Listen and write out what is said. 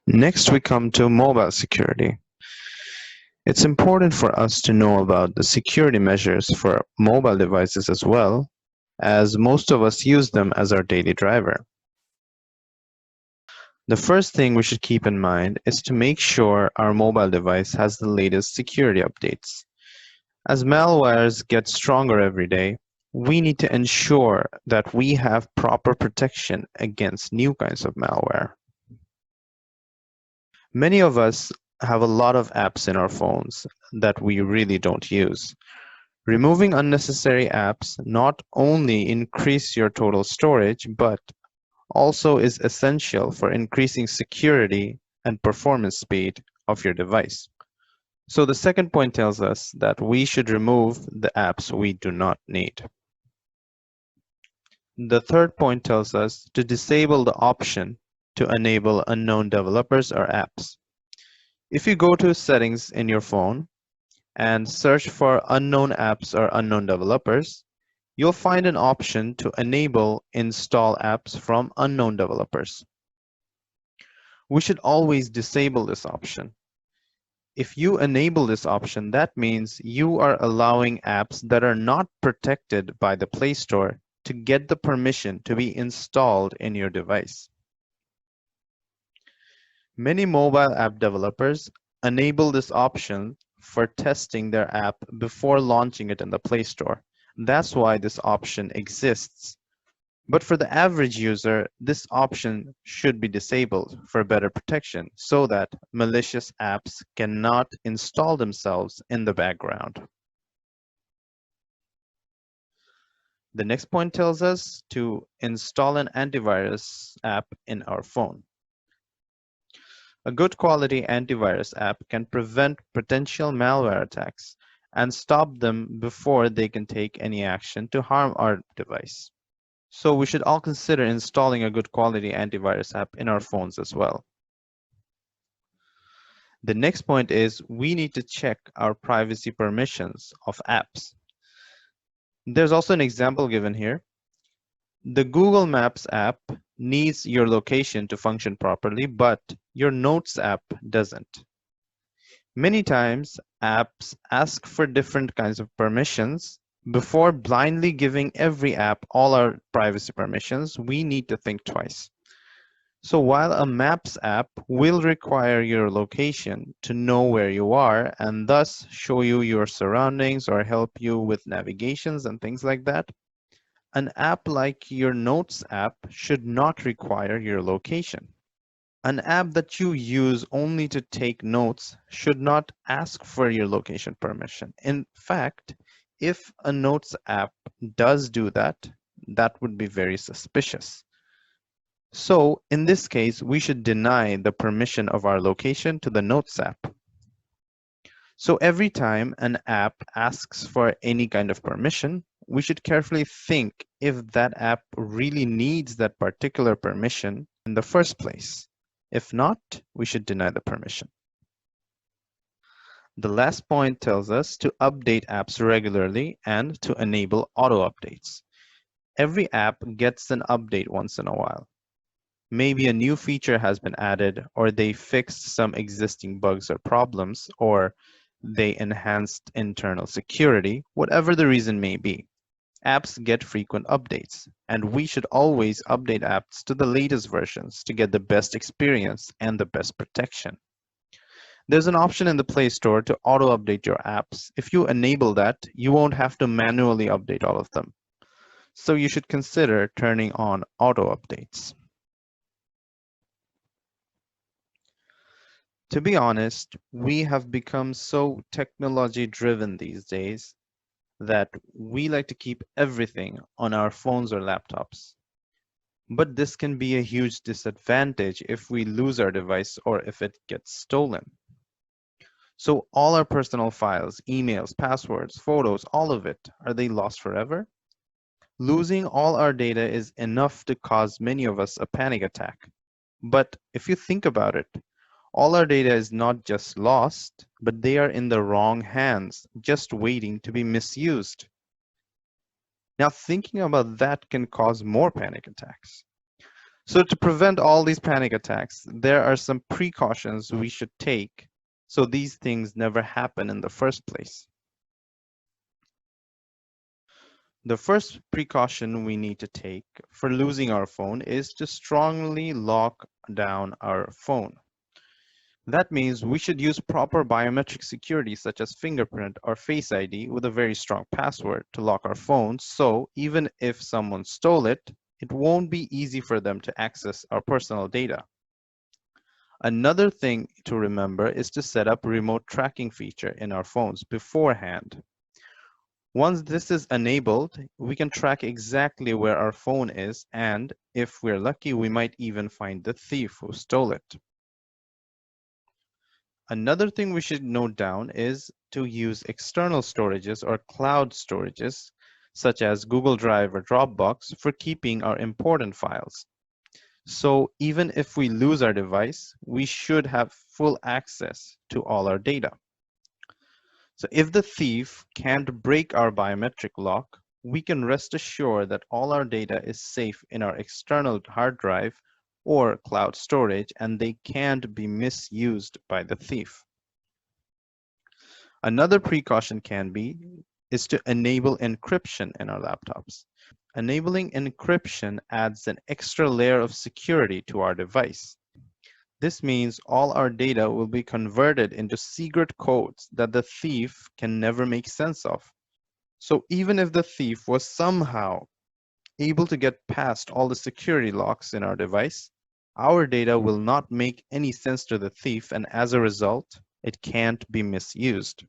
Next, we come to mobile security. It's important for us to know about the security measures for mobile devices as well, as most of us use them as our daily driver. The first thing we should keep in mind is to make sure our mobile device has the latest security updates. As malwares get stronger every day, we need to ensure that we have proper protection against new kinds of malware. Many of us have a lot of apps in our phones that we really don't use. Removing unnecessary apps not only increase your total storage, but also is essential for increasing security and performance speed of your device. So the second point tells us that we should remove the apps we do not need. The third point tells us to disable the option to enable unknown developers or apps. If you go to settings in your phone and search for unknown apps or unknown developers, you'll find an option to enable install apps from unknown developers. We should always disable this option. If you enable this option, that means you are allowing apps that are not protected by the Play Store to get the permission to be installed in your device. Many mobile app developers enable this option for testing their app before launching it in the Play Store. That's why this option exists. But for the average user, this option should be disabled for better protection so that malicious apps cannot install themselves in the background. The next point tells us to install an antivirus app in our phone. A good quality antivirus app can prevent potential malware attacks and stop them before they can take any action to harm our device. So we should all consider installing a good quality antivirus app in our phones as well. The next point is we need to check our privacy permissions of apps. There's also an example given here. The Google Maps app needs your location to function properly, but your Notes app doesn't. Many times, apps ask for different kinds of permissions. Before blindly giving every app all our privacy permissions, we need to think twice. So while a Maps app will require your location to know where you are and thus show you your surroundings or help you with navigations and things like that, an app like your Notes app should not require your location. An app that you use only to take notes should not ask for your location permission. In fact, if a Notes app does do that, that would be very suspicious. So in this case, we should deny the permission of our location to the Notes app. So every time an app asks for any kind of permission, we should carefully think if that app really needs that particular permission in the first place. If not, we should deny the permission. The last point tells us to update apps regularly and to enable auto updates. Every app gets an update once in a while. Maybe a new feature has been added, or they fixed some existing bugs or problems, or they enhanced internal security, whatever the reason may be. Apps get frequent updates, and we should always update apps to the latest versions to get the best experience and the best protection. There's an option in the Play Store to auto-update your apps. If you enable that, you won't have to manually update all of them. So you should consider turning on auto updates. To be honest, we have become so technology driven these days that we like to keep everything on our phones or laptops. But this can be a huge disadvantage if we lose our device or if it gets stolen. So all our personal files, emails, passwords, photos, all of it, are they lost forever? Losing all our data is enough to cause many of us a panic attack. But if you think about it, all our data is not just lost, but they are in the wrong hands, just waiting to be misused. Now, thinking about that can cause more panic attacks. So to prevent all these panic attacks, there are some precautions we should take so these things never happen in the first place. The first precaution we need to take for losing our phone is to strongly lock down our phone. That means we should use proper biometric security such as fingerprint or Face ID with a very strong password to lock our phones, so even if someone stole it, it won't be easy for them to access our personal data. Another thing to remember is to set up remote tracking feature in our phones beforehand. Once this is enabled, we can track exactly where our phone is, and if we're lucky, we might even find the thief who stole it. Another thing we should note down is to use external storages or cloud storages, such as Google Drive or Dropbox, for keeping our important files. So even if we lose our device, we should have full access to all our data. So if the thief can't break our biometric lock, we can rest assured that all our data is safe in our external hard drive or cloud storage, and they can't be misused by the thief. Another precaution is to enable encryption in our laptops. Enabling encryption adds an extra layer of security to our device. This means all our data will be converted into secret codes that the thief can never make sense of. So even if the thief was somehow able to get past all the security locks in our device, our data will not make any sense to the thief, and as a result, it can't be misused.